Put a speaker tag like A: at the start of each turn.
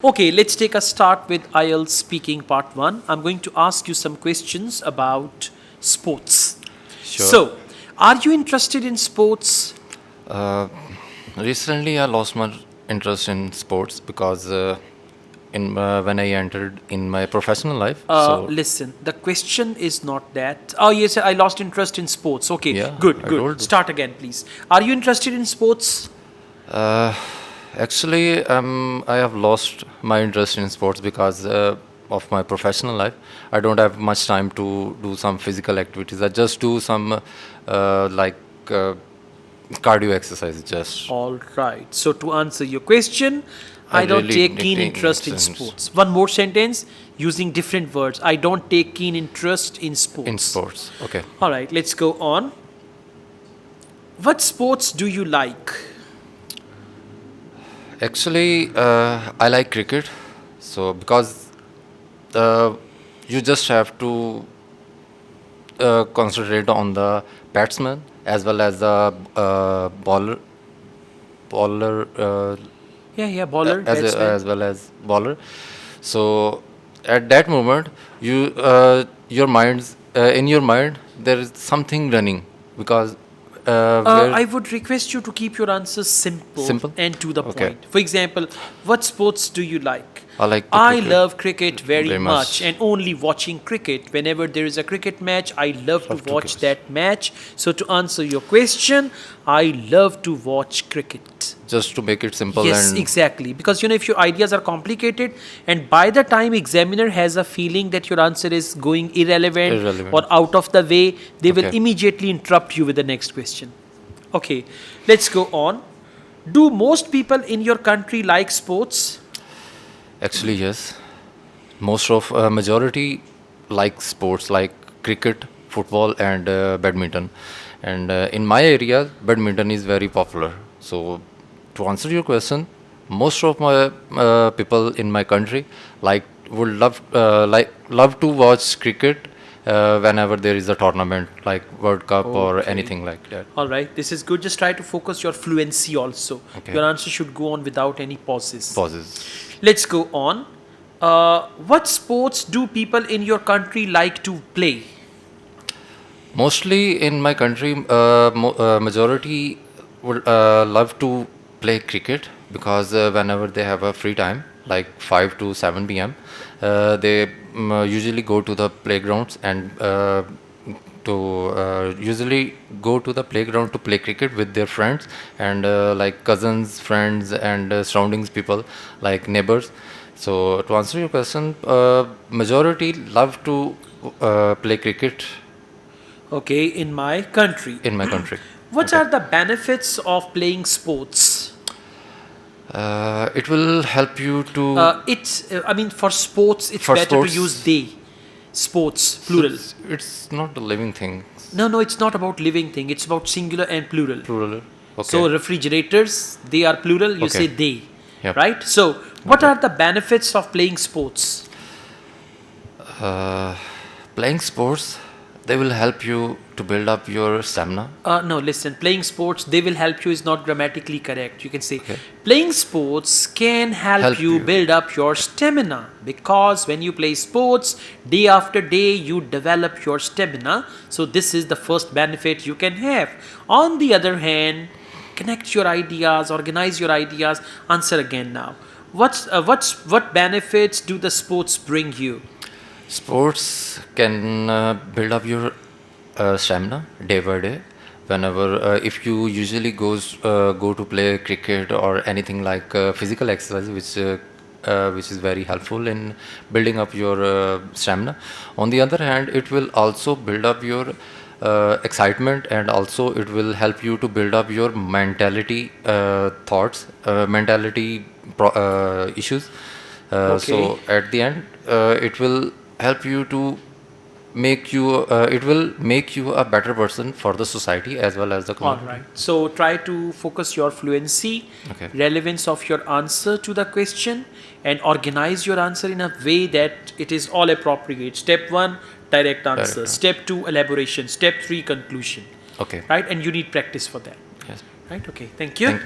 A: Okay, let's take a start with IELTS speaking part 1. I'm going to ask you some questions about sports.
B: Sure.
A: So, are you interested in sports?
B: Uh, Recently, I lost my interest in sports because in when I entered in my professional life.
A: Listen, the question is not that. Oh, yes, I lost interest in sports. Okay,
B: Yeah,
A: good,
B: I
A: good.
B: told you.
A: Start again, please. Are you interested in sports?
B: Uh, Actually, I have lost my interest in sports because of my professional life. I don't have much time to do some physical activities. I just do some like uh, cardio exercise. Just
A: All right. So, to answer your question,
B: I
A: I don't
B: really
A: take
B: need
A: keen interest in sports. One more sentence using different words. I don't take keen interest in
B: in
A: sports.
B: sports. Okay.
A: All right, let's go on. What sports do you like?
B: Actually, I like cricket. So because uh, you just have to concentrate on the batsman as well as the bowler
A: Yeah, baller,
B: as
A: batsman.
B: as well as bowler. So at that moment, your minds in your mind there is something running because where
A: I would request you to keep your answers simple
B: simple.
A: and to the
B: Okay,
A: point. For example, what sports do you like?
B: I like the
A: I
B: cricket
A: love cricket very
B: very
A: much
B: much.
A: and only watching cricket. Whenever there is a cricket match, I love to
B: Love to
A: watch
B: give
A: that match. So, to answer your question, I love to watch cricket.
B: just to make it simple
A: Yes,
B: and
A: exactly. Because if your ideas are complicated, and by the time examiner has a feeling that your answer is going irrelevant or
B: irrelevant.
A: out of the way, they will
B: Okay.
A: immediately interrupt you with the next question. Okay, let's go on. Do most people in your country like sports?
B: Actually, yes. Most of majority like sports like cricket, football, and badminton. And in my area, badminton is very popular. So, to answer your question, most of my people in my country would love to watch cricket whenever there is a tournament like World Cup or
A: Okay.
B: anything like that.
A: All right, this is good. Just try to focus your fluency also.
B: Okay.
A: Your answer should go on without any pauses.
B: Pauses.
A: Let's go on. What sports do people in your country like to play?
B: Mostly in my country, majority would love to play cricket because whenever they have a free time, like 5 to 7 p.m., they usually go to the playgrounds and to usually go to the playground to play cricket with their friends and like cousins, friends, and surroundings people like neighbors. So to answer your question, majority love to play cricket
A: Okay, in my country.
B: in my country.
A: What
B: Okay.
A: are the benefits of playing sports?
B: It will help you to
A: For sports, it's
B: for
A: better to use
B: sports.
A: they. Sports,
B: So
A: plural.
B: it's not a living thing.
A: No, it's not about living thing. It's about singular and plural.
B: Plural. Okay.
A: So refrigerators, they are plural. You say
B: Okay.
A: they,
B: Yep.
A: right? So what
B: Okay.
A: are the benefits of playing sports?
B: Uh, Playing sports, they will help you to build up your stamina.
A: No, listen. Playing sports, they will help you is not grammatically correct. You can say
B: Okay.
A: playing sports can help
B: Help
A: you
B: you.
A: build up your stamina because when you play sports, day after day, you develop your stamina. So this is the first benefit you can have. On the other hand, connect your ideas, organize your ideas. Answer again now. What benefits do the sports bring you?
B: Sports can build up your stamina day by day. Whenever, if you usually go to play cricket or anything like physical exercise, which is very helpful in building up your stamina. On the other hand, it will also build up your excitement and also it will help you to build up your mentality issues.
A: Okay.
B: So at the end, it will help you to it will make you a better person for the society as well as the
A: All
B: community.
A: right. So try to focus your fluency,
B: Okay.
A: relevance of your answer to the question, and organize your answer in a way that it is all appropriate. Step 1, direct answer.
B: Direct.
A: Step 2, elaboration. Step 3, conclusion.
B: Okay.
A: Right? And you need practice for that.
B: Yes.
A: Right? Okay. Thank you.
B: Thank